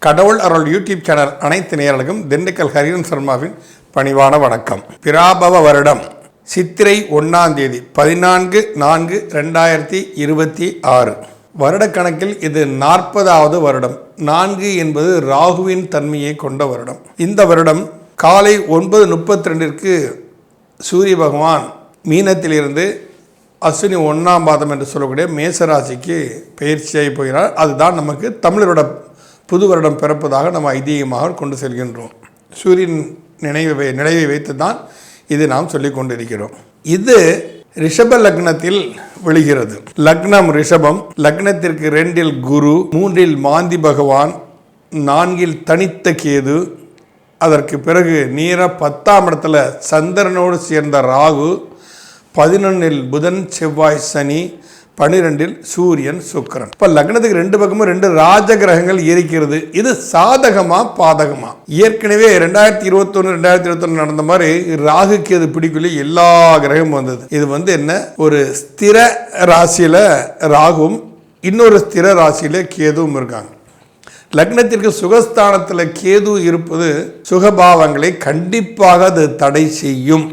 கடவுள் அருள் YouTube channel அனைத்து நேயர்களுக்கும் திண்டுக்கல் ஹரிஹரன் சர்மாவின் பணிவான வணக்கம். பிராபவ வருடம் சித்திரை 1ஆம் தேதி 14/4/2026 வருடக்கணக்கில் இது 40வது வருடம். 4 என்பது ராகுவின் தன்மையை கொண்ட வருடம். இந்த வருடம் காலை 9:32 சூரிய பகவான் மீனத்திலிருந்து அஸ்வினி 1ஆம் பாதம் என்று சொல்லக்கூடிய மேசராசிக்கு பயிற்சியாகி போகிறார். அதுதான் நமக்கு தமிழரோட புது வருடம் பிறப்பதாக நம்ம ஐதீகமாக கொண்டு செல்கின்றோம். சூரியன் நினைவை வைத்து தான் இது நாம் சொல்லிக் கொண்டிருக்கிறோம். இது ரிஷப லக்னத்தில் விழுகிறது. லக்னம் ரிஷபம், லக்னத்திற்கு 2இல் குரு, 3இல் மாந்தி பகவான், 4இல் தனித்த கேது, அதற்கு பிறகு நேர 10ஆம் இடத்துல சந்திரனோடு சேர்ந்த ராகு, 11இல் புதன் செவ்வாய் சனி, 12இல் சூரியன் சுக்கிரன். இப்போ லக்னத்துக்கு 2 பக்கமும் 2 ராஜ கிரகங்கள் இருக்கிறது. இது சாதகமா பாதகமா? ஏற்கனவே 2021 நடந்த மாதிரி ராகுக்கு அது பிடிக்கல, எல்லா கிரகமும் வந்தது. இது என்ன, ஒரு ஸ்திர ராசியில ராகுவும் இன்னொரு ஸ்திர ராசியில கேதுவும் இருக்காங்க. லக்னத்திற்கு சுகஸ்தானத்தில் கேது இருப்பது சுகபாவங்களை கண்டிப்பாக அது தடை செய்யும்.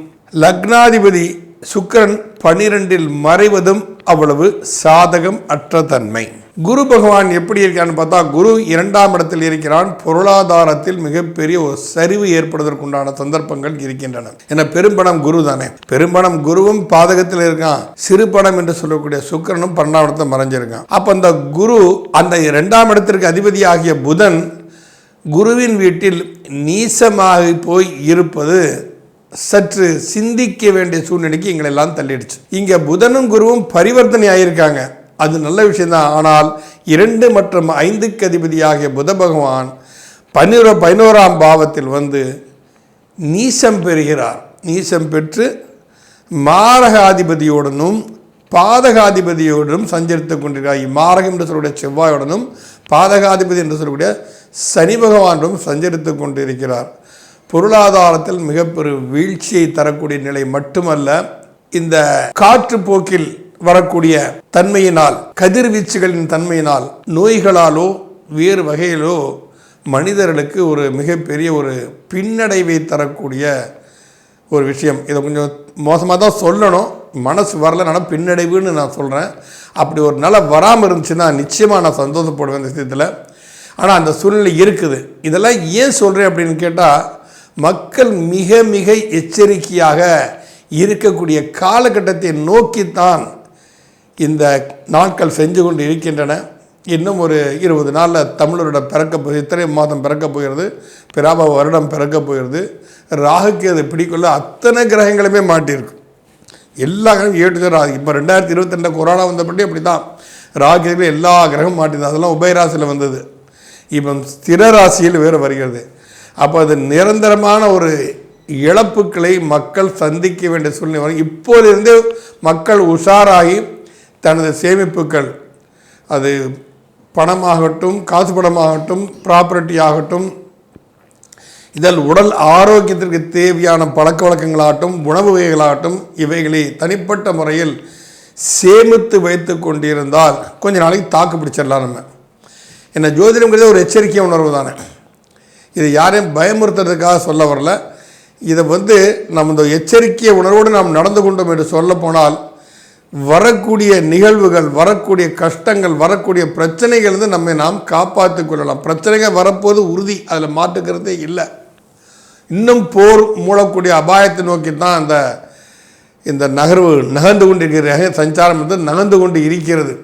லக்னாதிபதி சுக்கிரன் 12இல் மறைவதும் அவ்வளவு சாதகம் அற்ற தன்மை. குரு பகவான் எப்படி இருக்கான்னு பார்த்தா, குரு 2ஆம் இடத்தில் இருக்கிறான். பொருளாதாரத்தில் மிகப்பெரிய ஒரு சரிவு ஏற்படுவதற்குண்டான சந்தர்ப்பங்கள் இருக்கின்றன. ஏன்னா பெரும்பணம் குரு தானே. பெரும்பணம் குருவும் பாதகத்தில் இருக்கான். சிறு பணம் என்று சொல்லக்கூடிய சுக்கிரனும் 12ஆம் இடத்துல மறைஞ்சிருக்கான். அப்ப அந்த குரு அந்த 2ஆம் இடத்திற்கு அதிபதி ஆகிய புதன் குருவின் வீட்டில் நீசமாகி போய் இருப்பது சற்று சிந்திக்க வேண்டிய சூழ்நிலைக்கு எங்களை எல்லாம் தள்ளிடுச்சு. இங்க புதனும் குருவும் பரிவர்த்தனை ஆகியிருக்காங்க. அது நல்ல விஷயம்தான். ஆனால் 2 மற்றும் 5க்கு அதிபதியாகிய புத பகவான் 11ஆம் பாவத்தில் நீசம் பெறுகிறார். நீசம் பெற்று மாரகாதிபதியோடனும் பாதகாதிபதியோடும் சஞ்சரித்துக் கொண்டிருக்கிறார். மாரகம் என்று சொல்லக்கூடிய செவ்வாயுடனும் பாதகாதிபதி என்று சொல்லக்கூடிய சனி பகவானும் சஞ்சரித்துக் கொண்டிருக்கிறார். பொருளாதாரத்தில் மிகப்பெரிய வீழ்ச்சியை தரக்கூடிய நிலை மட்டுமல்ல, இந்த காற்று போக்கில் வரக்கூடிய தன்மையினால், கதிர்வீச்சுகளின் தன்மையினால், நோய்களாலோ வேறு வகையிலோ மனிதர்களுக்கு ஒரு மிகப்பெரிய ஒரு பின்னடைவை தரக்கூடிய ஒரு விஷயம். இதை கொஞ்சம் மோசமாக தான் சொல்லணும், மனசு வரலனால பின்னடைவுன்னு நான் சொல்கிறேன். அப்படி ஒரு நிலை வராமல் இருந்துச்சுன்னா நிச்சயமாக நான் சந்தோஷப்படுவேன் இந்த விஷயத்தில். ஆனால் அந்த சூழ்நிலை இருக்குது. இதெல்லாம் ஏன் சொல்கிறேன் அப்படின்னு கேட்டால், மக்கள் மிக மிக எச்சரிக்கையாக இருக்கக்கூடிய காலகட்டத்தை நோக்கித்தான் இந்த நாட்கள் செஞ்சு கொண்டு இருக்கின்றன. இன்னும் ஒரு 20 நாளில் தமிழரோட இத்தனை மாதம் பிறக்க போகிறது. பிராபவ வருடம் பிறக்க போகிறது. ராகுக்கு அது பிடிக்கொள்ள அத்தனை கிரகங்களுமே மாட்டியிருக்கு. எல்லா கிரகம் ஏற்றுக்கிறாரு. இப்போ 2022 கொரோனா வந்தபடி அப்படி தான் ராகுக்கு எல்லா கிரகம் மாட்டிருந்தது. அதெல்லாம் உபயராசியில் வந்தது. இப்போ ஸ்திர ராசியில் வேறு வருகிறது. அப்போ அது நிரந்தரமான ஒரு இழப்புகளை மக்கள் சந்திக்க வேண்டிய சூழ்நிலை வரும். இப்போதிருந்து மக்கள் உஷாராகி தனது சேமிப்புகள், அது பணமாகட்டும், காசு பணமாகட்டும், ப்ராப்பர்ட்டி ஆகட்டும், இதில் உடல் ஆரோக்கியத்திற்கு தேவையான பழக்க வழக்கங்களாகட்டும், உணவு வகைகளாகட்டும், இவைகளை தனிப்பட்ட முறையில் சேமித்து வைத்து கொண்டிருந்தால் கொஞ்ச நாளைக்கு தாக்கு பிடிச்சிடலாம். நம்ம என்ன ஜோதிடம்ங்கிறது ஒரு எச்சரிக்கை உணர்வு தானே. இது யாரையும் பயமுறுத்துறதுக்காக சொல்ல வரல. இதை நம்ம இந்த எச்சரிக்கை உணர்வோடு நாம் நடந்து கொண்டோம் என்று சொல்ல போனால், வரக்கூடிய நிகழ்வுகள், வரக்கூடிய கஷ்டங்கள், வரக்கூடிய பிரச்சனைகள் நம்மை நாம் காப்பாற்றிக் கொள்ளலாம். பிரச்சனைகள் வரப்போது உறுதி, அதில் மாற்றுக்கிறதே இல்லை. இன்னும் போர் மூலக்கூடிய அபாயத்தை நோக்கி தான் இந்த நகர்வு நகர்ந்து கொண்டிருக்கிற சஞ்சாரம் நகர்ந்து கொண்டு இருக்கிறது.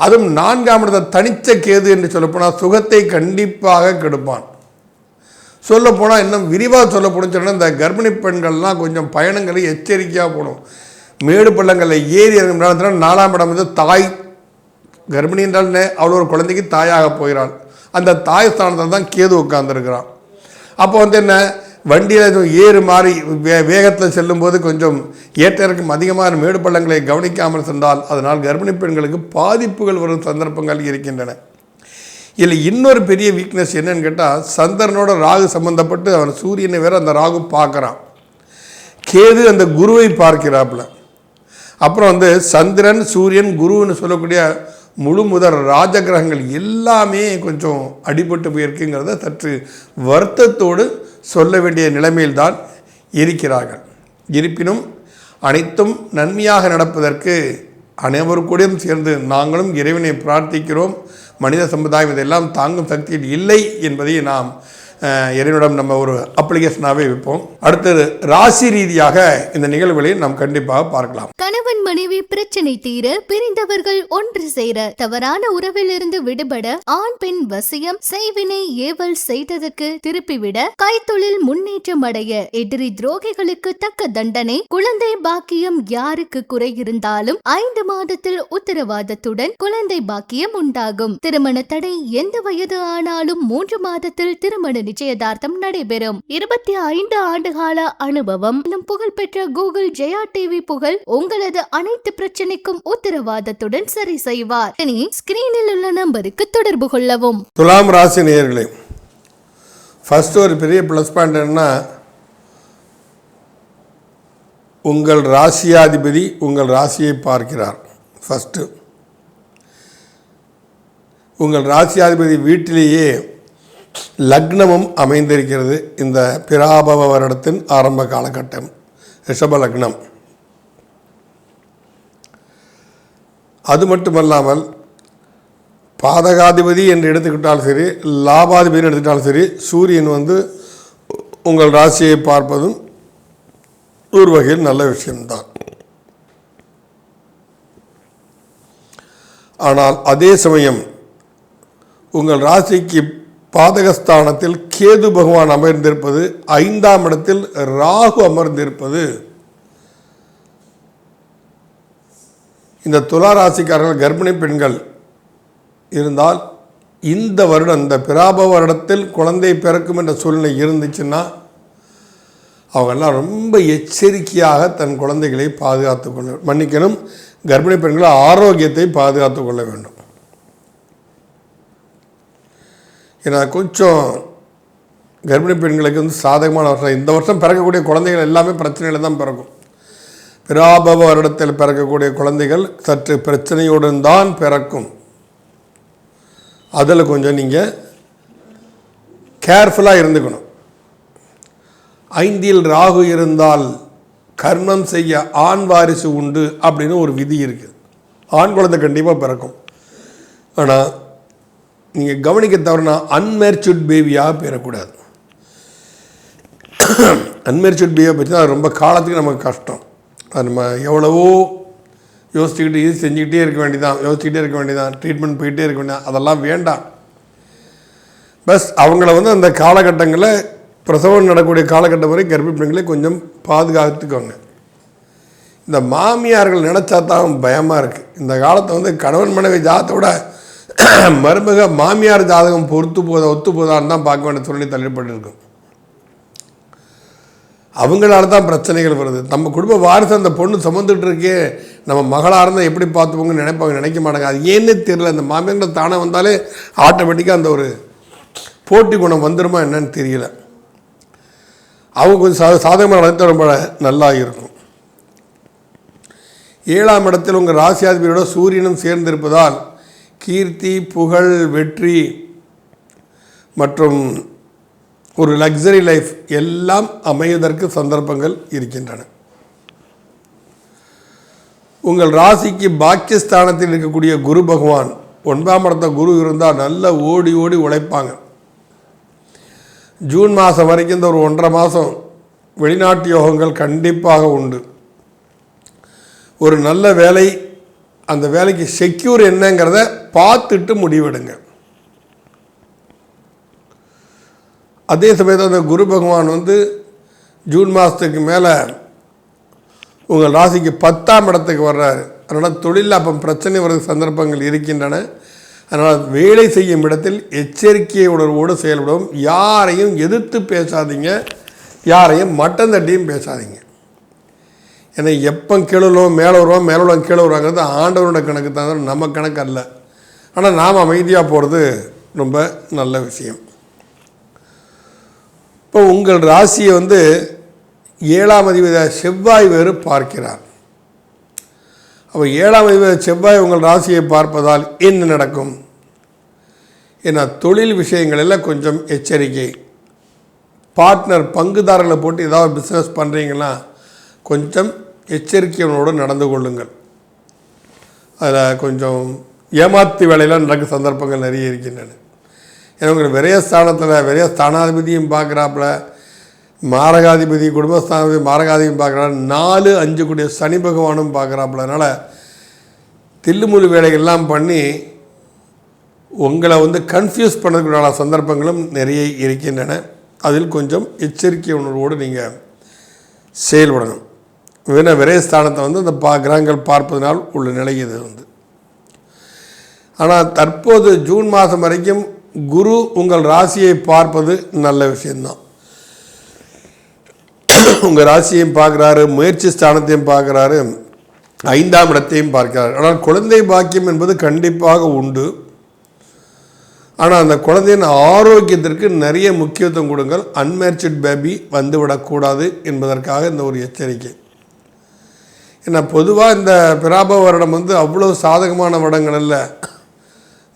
அதுவும் 4ஆம் இடத்தை தனித்த கேது என்று சொல்லப்போனால் சுகத்தை கண்டிப்பாக கெடுப்பான். சொல்லப்போனால் இன்னும் விரிவாக சொல்லப்படும் சொன்னால், இந்த கர்ப்பிணி பெண்கள்லாம் கொஞ்சம் பயணங்களை எச்சரிக்கையாக போகணும். மேடு பள்ளங்களில் ஏறி இறங்கினா 4ஆம் இடம் தாய். கர்ப்பிணி என்றால் அவ்வளோ ஒரு குழந்தைக்கு தாயாக போகிறாள். அந்த தாய் ஸ்தானத்தில் தான் கேது உட்கார்ந்துருக்கிறான். அப்போ என்ன, வண்டியில் ஏறு மாறி வேகத்தில் செல்லும்போது கொஞ்சம் ஏற்ற இறக்கம் அதிகமான மேடு பள்ளங்களை கவனிக்காமல் சென்றால் அதனால் கர்ப்பிணி பெண்களுக்கு பாதிப்புகள் வரும் சந்தர்ப்பங்கள் இருக்கின்றன. இதில் இன்னொரு பெரிய வீக்னஸ் என்னன்னு கேட்டால், சந்திரனோட ராகு சம்பந்தப்பட்டு அவன் சூரியனை வேற அந்த ராகு பார்க்குறான். கேது அந்த குருவை பார்க்கிறாப்புல. அப்புறம் சந்திரன், சூரியன், குருன்னு சொல்லக்கூடிய முழு முதல் ராஜகிரகங்கள் எல்லாமே கொஞ்சம் அடிபட்டு போயிருக்குங்கிறத சற்று வருத்தத்தோடு சொல்ல வேண்டிய நிலைமையில்தான் இருக்கிறார்கள். இருப்பினும் அனைத்தும் நன்மையாக நடப்பதற்கு அனைவருக்கூடையும் சேர்ந்து நாங்களும் இறைவனை பிரார்த்திக்கிறோம். மனித சமுதாயம் இதெல்லாம் தாங்கும் சக்தியில் இல்லை என்பதை நாம் இறைவனிடம் நம்ம ஒரு அப்ளிகேஷனாகவே வைப்போம். அடுத்தது ராசி ரீதியாக இந்த நிகழ்வுகளை நாம் கண்டிப்பாக பார்க்கலாம். கணவன் மனைவி பிரச்சனை தீர, பிரிந்தவர்கள் ஒன்று சேர, தவறான உறவில் இருந்து விடுபட, ஆண் பெண் வசியம், செய்வினை ஏவல் செய்ததற்கு திருப்பிவிட, கைத்தொழில் முன்னேற்றம் அடைய, எதிரி துரோகிகளுக்கு தக்க தண்டனை, குழந்தை பாக்கியம் யாருக்கு குறை இருந்தாலும் 5 மாதத்தில் உத்தரவாதத்துடன் குழந்தை பாக்கியம் உண்டாகும். திருமண தடை எந்த வயது ஆனாலும் 3 மாதத்தில் திருமண நிச்சயதார்த்தம் நடைபெறும். 25 ஆண்டுகால அனுபவம், புகழ்பெற்ற கூகுள் ஜெயா டிவி புகழ் உங்களது அனைத்து பிரச்சனைக்கும் உத்தரவாதத்துடன் சரி செய்வார். ஸ்கிரீனில் உள்ள நம்பருக்கு தொடர்பு கொள்ளவும். துலாம் ராசி நேயர்களே, ஃபர்ஸ்ட் ஒரு பெரிய பிளஸ் பாயிண்ட் என்ன, உங்கள் ராசியாதிபதி உங்கள் ராசியை பார்க்கிறார். ஃபர்ஸ்ட் உங்கள் ராசியாதிபதி வீட்டிலேயே லக்னமும் அமைந்திருக்கிறது. இந்த பிராபவ வருடத்தின் ஆரம்ப காலகட்டம் ரிஷப லக்னம். அது மட்டுமல்லாமல் பாதகாதிபதி என்று எடுத்துக்கிட்டாலும் சரி, லாபாதிபதி எடுத்துக்கிட்டாலும் சரி, சூரியன் உங்கள் ராசியை பார்ப்பதும் ஒரு வகையில் நல்ல விஷயம்தான். ஆனால் அதே சமயம் உங்கள் ராசிக்கு பாதகஸ்தானத்தில் கேது பகவான் அமர்ந்திருப்பது, 5ஆம் இடத்தில் ராகு அமர்ந்திருப்பது, இந்த துலா ராசிக்காரர்கள் கர்ப்பிணி பெண்கள் இருந்தால் இந்த வருடம், இந்த பிராப வருடத்தில் குழந்தை பிறக்கும் என்ற சூழ்நிலை இருந்துச்சுன்னா அவங்கெல்லாம் ரொம்ப எச்சரிக்கையாக தன் குழந்தைகளை பாதுகாத்து கொள்ள, மன்னிக்கணும், கர்ப்பிணி பெண்கள் ஆரோக்கியத்தை பாதுகாத்து கொள்ள வேண்டும். ஏன்னா கொஞ்சம் கர்ப்பிணி பெண்களுக்கு சாதகமான வருஷம். இந்த வருஷம் பிறக்கக்கூடிய குழந்தைகள் எல்லாமே பிரச்சனையில் தான் பிறக்கும். பிராபவ வருடத்தில் பிறக்கக்கூடிய குழந்தைகள் சற்று பிரச்சனையுடன் தான் பிறக்கும். அதில் கொஞ்சம் நீங்கள் கேர்ஃபுல்லாக இருந்துக்கணும். 5இல் ராகு இருந்தால் கர்மம் செய்ய ஆண் வாரிசு உண்டு அப்படின்னு ஒரு விதி இருக்குது. ஆண் குழந்தை கண்டிப்பாக பிறக்கும். ஆனால் நீங்கள் கவனிக்க தவறுனா அன்மேர்ச்சூட் பேபியாக பெறக்கூடாது. அன்மேர்ச்சூட் பேபியை பற்றி அது ரொம்ப காலத்துக்கு நமக்கு கஷ்டம். அது நம்ம எவ்வளவோ யோசிச்சுக்கிட்டு இது செஞ்சுக்கிட்டே இருக்க வேண்டியதான், ட்ரீட்மெண்ட் போயிட்டே இருக்க வேண்டியதான். அதெல்லாம் வேண்டாம். பஸ் அவங்கள அந்த காலகட்டங்களில் பிரசவம் நடக்கக்கூடிய காலகட்டம் வரை கர்ப்பிணி பெண்களை கொஞ்சம் பாதுகாத்துக்கோங்க. இந்த மாமியார்கள் நினச்சா தான் பயமாக இருக்குது. இந்த காலத்தை கணவன் மனைவி ஜாதத்தை விட மருமக மாமியார் ஜாதகம் ஒத்து போதான்னு தான் பார்க்க வேண்டிய சொல்லி தள்ளப்பட்டிருக்கும். அவங்களால தான் பிரச்சனைகள் வருது. நம்ம குடும்ப வாரிசு அந்த பொண்ணு சுமந்துட்டு இருக்கே, நம்ம மகளாக இருந்தால் எப்படி பார்த்துப்போங்கன்னு நினைக்க மாட்டாங்க. அது ஏன்னே தெரியல. அந்த மாமியார்கள் தானே வந்தாலே ஆட்டோமேட்டிக்காக அந்த ஒரு போட்டி குணம் வந்துடுமா என்னன்னு தெரியல. அவங்க கொஞ்சம் சாதகமாக நடத்த ரொம்ப நல்லா இருக்கும். 7ஆம் இடத்தில் உங்கள் ராசியாதிபதியோட சூரியனும் சேர்ந்திருப்பதால் கீர்த்தி, புகழ், வெற்றி மற்றும் ஒரு லக்ஸரி லைஃப் எல்லாம் அமைவதற்கு சந்தர்ப்பங்கள் இருக்கின்றன. உங்கள் ராசிக்கு பாக்கியஸ்தானத்தில் இருக்கக்கூடிய குரு பகவான், 9ஆம் இடத்த குரு இருந்தால் நல்லா ஓடி உழைப்பாங்க. ஜூன் மாதம் வரைக்கும் இந்த ஒரு 1.5 மாதம் வெளிநாட்டு யோகங்கள் கண்டிப்பாக உண்டு. ஒரு நல்ல வேலை, அந்த வேலைக்கு செக்யூர் என்னங்கிறத பார்த்துட்டு முடிவெடுங்க. அதே சமயத்தில் அந்த குரு பகவான் ஜூன் மாதத்துக்கு மேலே உங்கள் ராசிக்கு 10ஆம் இடத்துக்கு வர்றாரு. அதனால் தொழிலில் அப்போ பிரச்சனை வர சந்தர்ப்பங்கள் இருக்கின்றன. அதனால் வேலை செய்யும் இடத்தில் எச்சரிக்கை உணர்வோடு செயல்படும். யாரையும் எதிர்த்து பேசாதீங்க, யாரையும் மட்டம் தட்டியும் பேசாதீங்க. ஏன்னா எப்போ கீழே மேலே வருவோம், மேலே உள்ளவங்க கீழே வருவாங்கிறது ஆண்டவரோட கணக்கு தான், நம்ம கணக்கு அல்ல. ஆனால் நாம் அமைதியாக போகிறது ரொம்ப நல்ல விஷயம். இப்போ உங்கள் ராசியை 7ஆம் அதிபதியாக செவ்வாய் வேறு பார்க்கிறார். அப்போ 7ஆம் அதிபதி செவ்வாய் உங்கள் ராசியை பார்ப்பதால் என்ன நடக்கும்? ஏன்னா தொழில் விஷயங்களில் கொஞ்சம் எச்சரிக்கை. பார்ட்னர் பங்குதாரர்களை போட்டு ஏதாவது பிஸ்னஸ் பண்ணுறீங்கன்னா கொஞ்சம் எச்சரிக்கையோடு நடந்து கொள்ளுங்கள். அதில் கொஞ்சம் ஏமாத்து வேலையெல்லாம் நடக்கும் சந்தர்ப்பங்கள் நிறைய இருக்கின்றன. ஏன்னா உங்கள் விரய ஸ்தானாதிபதியும் பார்க்குறாப்புல, மாரகாதிபதி குடும்பஸ்தானாதிபதி மாரகாதிபதியும் பார்க்குறாரு, 4, 5 கூடிய சனி பகவானும் பார்க்குறாப்புல. அதனால் தில்லுமுழு வேலைகள்லாம் பண்ணி உங்களை கன்ஃபியூஸ் பண்ணக்கூடிய சந்தர்ப்பங்களும் நிறைய இருக்கின்றன. அதில் கொஞ்சம் எச்சரிக்கை உணர்வோடு நீங்கள் செயல்படணும். விரயஸ்தானத்தை அந்த கிரகங்கள் பார்ப்பதனால் உள்ள நிலை இது ஆனால் தற்போது ஜூன் மாதம் வரைக்கும் குரு உங்கள் ராசியை பார்ப்பது நல்ல விஷயம்தான். உங்கள் ராசியையும் பார்க்குறாரு, முயற்சி ஸ்தானத்தையும் பார்க்குறாரு, 5ஆம் இடத்தையும் பார்க்கிறார். ஆனால் குழந்தை பாக்கியம் என்பது கண்டிப்பாக உண்டு. ஆனால் அந்த குழந்தையின் ஆரோக்கியத்திற்கு நிறைய முக்கியத்துவம் கொடுங்கள். அன்மேரிட் பேபி வந்துவிடக்கூடாது என்பதற்காக இந்த ஒரு எச்சரிக்கை. ஏன்னா பொதுவாக இந்த பிராப வருடம் அவ்வளோ சாதகமான வருடங்கள் அல்ல.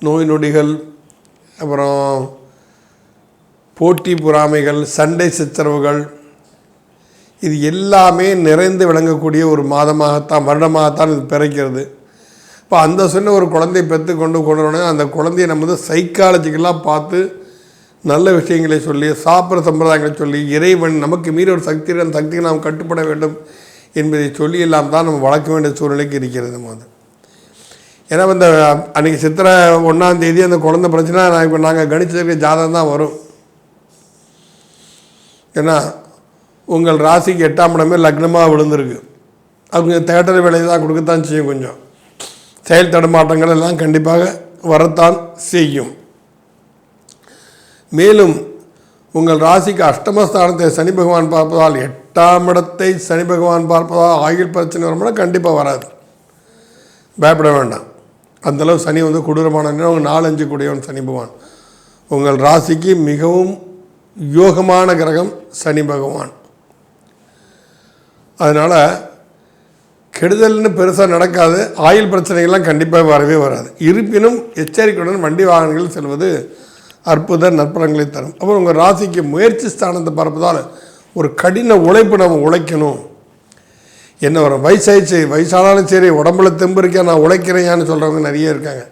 நோய் நொடிகள், அப்புறம் போட்டி பொறாமைகள், சண்டை சச்சரவுகள், இது எல்லாமே நிறைந்து விளங்கக்கூடிய ஒரு வருடமாகத்தான் இது பிறக்கிறது. இப்போ அந்த சொன்ன ஒரு குழந்தையை பெற்று கொண்டு அந்த குழந்தையை நம்ம சைக்காலஜிக்கலாக பார்த்து நல்ல விஷயங்களை சொல்லி, சாப்பிட்ற சம்பிரதாயங்களை சொல்லி, இறைவன் நமக்கு மீறி ஒரு சக்தியை அந்த சக்திக்கு நாம் கட்டுப்பட வேண்டும் என்பதை சொல்லி எல்லாம் தான் நம்ம வளர்க்க வேண்டிய சூழ்நிலைக்கு இருக்கிறது. ஏன்னா அன்றைக்கி சித்திரை 1ஆம் தேதி அந்த குழந்தை பிரச்சனை நாங்கள் கணிச்சிருக்க ஜாதகம் தான் வரும். ஏன்னா உங்கள் ராசிக்கு 8ஆம் இடமே லக்னமாக விழுந்திருக்கு. அவங்க தேட்டர் வேலையை தான் கொடுக்கத்தான் செய்யும். கொஞ்சம் செயல் தடுமாற்றங்கள் எல்லாம் கண்டிப்பாக வரத்தான் செய்யும். மேலும் உங்கள் ராசிக்கு அஷ்டமஸ்தானத்தை சனி பகவான் பார்ப்பதால், 8ஆம் இடத்தை சனி பகவான் பார்ப்பதால் ஆயுள் பிரச்சனை வரும்னா கண்டிப்பாக வராது, பயப்பட வேண்டாம். அந்தளவு சனி கொடூரமான 4, 5 கூடியவன் சனி பகவான். உங்கள் ராசிக்கு மிகவும் யோகமான கிரகம் சனி பகவான். அதனால் கெடுதல்னு பெருசாக நடக்காது. ஆயுள் பிரச்சனைகள்லாம் கண்டிப்பாக வரவே வராது. இருப்பினும் எச்சரிக்கையுடன் வண்டி வாகனங்கள் செல்வது அற்புத நற்பலன்களை தரும். அப்புறம் உங்கள் ராசிக்கு முயற்சி ஸ்தானத்தை பார்ப்பதால் ஒரு கடின உழைப்பு நம்ம உழைக்கணும். என்ன ஒரு வயசானாலும் சரி, உடம்புல தெம்பு இருக்கா, நான் உழைக்கிறேன்னு சொல்கிறவங்க நிறைய இருக்காங்க.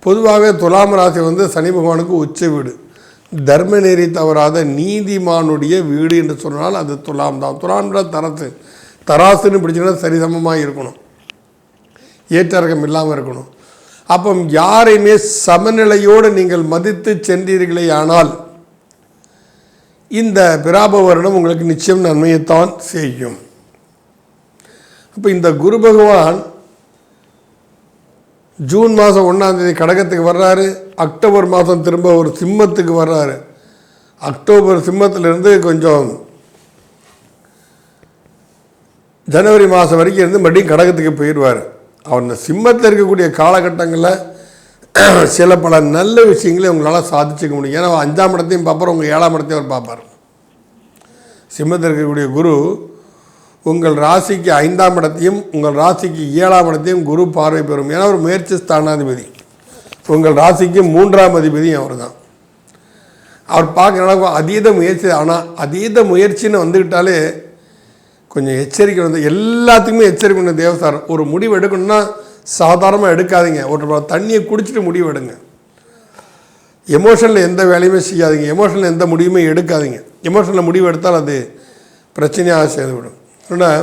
பொதுவாகவே துலாம் ராசி சனி பகவானுக்கு உச்ச வீடு, தர்ம நெறி தவறாத நீதிமானுடைய வீடு என்று சொன்னால் அது துலாம் தான். துலாம்ன்ற தராசுன்னு பிடிச்சிங்கன்னா சரிசமமாக இருக்கணும், ஏற்றரகம் இல்லாமல் இருக்கணும். அப்போ யாரையுமே சமநிலையோடு நீங்கள் மதித்து சென்றீர்களே ஆனால் இந்த பிராப வருடம் உங்களுக்கு நிச்சயம் நன்மையைத்தான் செய்யும். அப்போ இந்த குரு பகவான் ஜூன் மாதம் 1ஆம் தேதி கடகத்துக்கு வர்றாரு. அக்டோபர் மாதம் திரும்ப ஒரு சிம்மத்துக்கு வர்றாரு. அக்டோபர் சிம்மத்திலிருந்து கொஞ்சம் ஜனவரி மாதம் வரைக்கும் இருந்து மறுபடியும் கடகத்துக்கு போயிடுவார். அவர் இந்த சிம்மத்தில் இருக்கக்கூடிய காலகட்டங்களில் சில பல நல்ல விஷயங்களை உங்களால் சாதிச்சுக்க முடியும். ஏன்னா 5ஆம் இடத்தையும் பார்ப்பார், உங்கள் 7ஆம் இடத்தையும் அவர் பார்ப்பார். சிம்மத்தில் இருக்கக்கூடிய குரு உங்கள் ராசிக்கு 5ஆம் இடத்தையும் உங்கள் ராசிக்கு 7ஆம் இடத்தையும் குரு பார்வை பெறும். ஏன்னா ஒரு முயற்சி ஸ்தானாதிபதி. உங்கள் ராசிக்கு 3ஆம் அதிபதியும் அவர் தான். அவர் பார்க்குற அதீத முயற்சி. ஆனால் அதீத முயற்சின்னு வந்துக்கிட்டாலே கொஞ்சம் எச்சரிக்கை எல்லாத்துக்குமே எச்சரிக்கை தேவசார். ஒரு முடிவு எடுக்கணும்னா சாதாரணமாக எடுக்காதீங்க. ஒரு தண்ணியை குடிச்சிட்டு முடிவு எடுங்க. எமோஷனில் எந்த வேலையுமே செய்யாதீங்க. எமோஷனில் எந்த முடிவுமே எடுக்காதீங்க. எமோஷனில் முடிவு எடுத்தால் அது பிரச்சனையாக செய்துவிடும். ஆனால்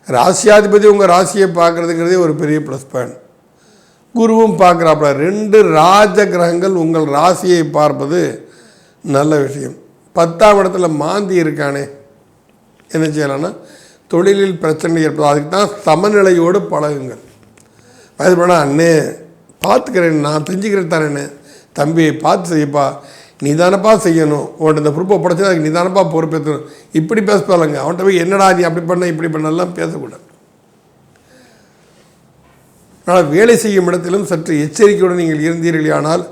ராசியாதிபதி உங்கள் ராசியை பார்க்குறதுங்கிறதே ஒரு பெரிய ப்ளஸ் பாயிண்ட். குருவும் பார்க்குறாப்புல. 2 ராஜ கிரகங்கள் உங்கள் ராசியை பார்ப்பது நல்ல விஷயம். 10ஆம் இடத்துல மாந்தி இருக்கானே, என்ன செய்யலாம்னா தொழிலில் பிரச்சனை ஏற்படும். அதுக்கு தான் சமநிலையோடு பழகுங்கள். வயது போனால் அண்ணே பார்த்துக்கிறேன், நான் தெரிஞ்சுக்கிறேன் தரேன்னு, தம்பி பார்த்து செய்யப்பா, நீ தானப்பா செய்யணும், உன்ட்ட இந்த பொறுப்பை படைச்சா அதுக்கு நீ தானப்பா பொறுப்பேற்றணும், இப்படி பேசப்பாருங்க. அவன்கிட்ட போய் என்னடா நீ அப்படி பண்ண இப்படி பண்ணலாம் பேசக்கூடாது. அதனால் வேலை செய்யும் இடத்திலும் சற்று எச்சரிக்கையுடன் நீங்கள் இருந்தீர்களே ஆனால்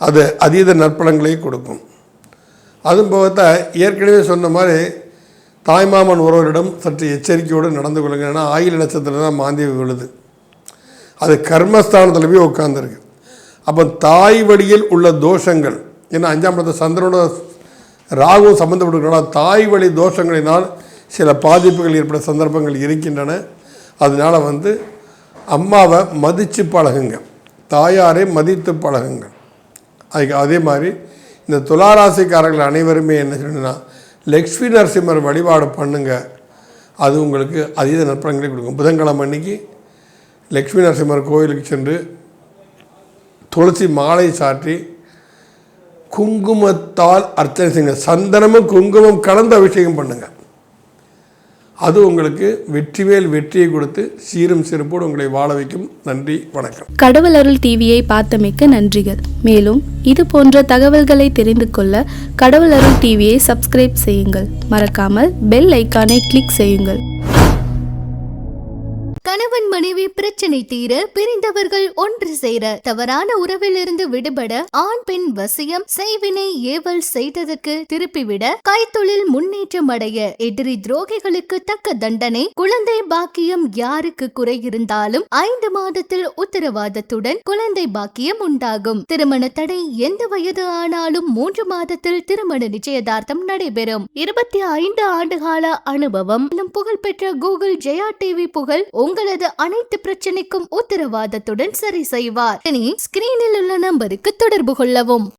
அது அதீத நற்பலன்களை கொடுக்கும். அதுவும் போகத்த ஏற்கனவே சொன்ன மாதிரி தாய்மாமன் ஒருவரிடம் சற்று எச்சரிக்கையோடு நடந்து கொள்ளுங்க. ஏன்னா ஆயுள் நட்சத்திரம் தான் மாந்தி விழுது. அது கர்மஸ்தானத்தில் போய் உட்காந்துருக்கு. அப்போ தாய் வழியில் உள்ள தோஷங்கள், ஏன்னா 5ஆம் இடத்துல சந்திரனோட ராகுவும் சம்மந்தப்பட்டிருக்கிறனால தாய் வழி தோஷங்களினால் சில பாதிப்புகள் ஏற்பட சந்தர்ப்பங்கள் இருக்கின்றன. அதனால் அம்மாவை மதித்து பழகுங்க, தாயாரை மதித்து பழகுங்க. அதே மாதிரி இந்த துளாராசிக்காரர்கள் அனைவருமே என்ன சொல்லணும்னா லக்ஷ்மி நரசிம்மர் வழிபாடு பண்ணுங்க. அது உங்களுக்கு அதீத நற்பலன்களை கொடுக்கும். புதன்கிழமை அன்னைக்கு லக்ஷ்மி நரசிம்மர் கோயிலுக்கு சென்று துளசி மாலை சாற்றி குங்குமத்தால் அர்ச்சனை செய்யுங்க. சந்தனமும் குங்குமம் கலந்து அபிஷேகம் பண்ணுங்க. அது உங்களுக்கு வெற்றியை கொடுத்து சீரும் சிறப்போடு உங்களை வாழ வைக்கும். நன்றி, வணக்கம். கடவுள் அருள் டிவியை பார்த்தமைக்க நன்றிகள். மேலும் இது போன்ற தகவல்களை தெரிந்து கொள்ள கடவுள் அருள் டிவியை சப்ஸ்கிரைப் செய்யுங்கள். மறக்காமல் பெல் ஐக்கானை கிளிக் செய்யுங்கள். கணவன் மனைவி பிரச்சனை தீர, பிரிந்தவர்கள் ஒன்று சேர, தவறான உறவிலிருந்து விடுபட, ஆண் பெண் வசியம், செய்வினை ஏவல் செய்ததற்கு திருப்பிவிட, கைத்தொழில் முன்னேற்றம் அடைய, எதிரி துரோகிகளுக்கு தக்க தண்டனை, குழந்தை பாக்கியம் யாருக்கு குறை இருந்தாலும் 5 மாதத்தில் உத்தரவாதத்துடன் குழந்தை பாக்கியம் உண்டாகும். திருமண தடை எந்த வயது ஆனாலும் 3 மாதத்தில் திருமண நிச்சயதார்த்தம் நடைபெறும். 25 ஆண்டுகால அனுபவம், புகழ்பெற்ற கூகுள் ஜெயா டிவி புகழ் உங்களது அனைத்து பிரச்சனைக்கும் உத்தரவாதத்துடன் சரி செய்வார். ஸ்கிரீனில் உள்ள நம்பருக்கு தொடர்பு கொள்ளவும்.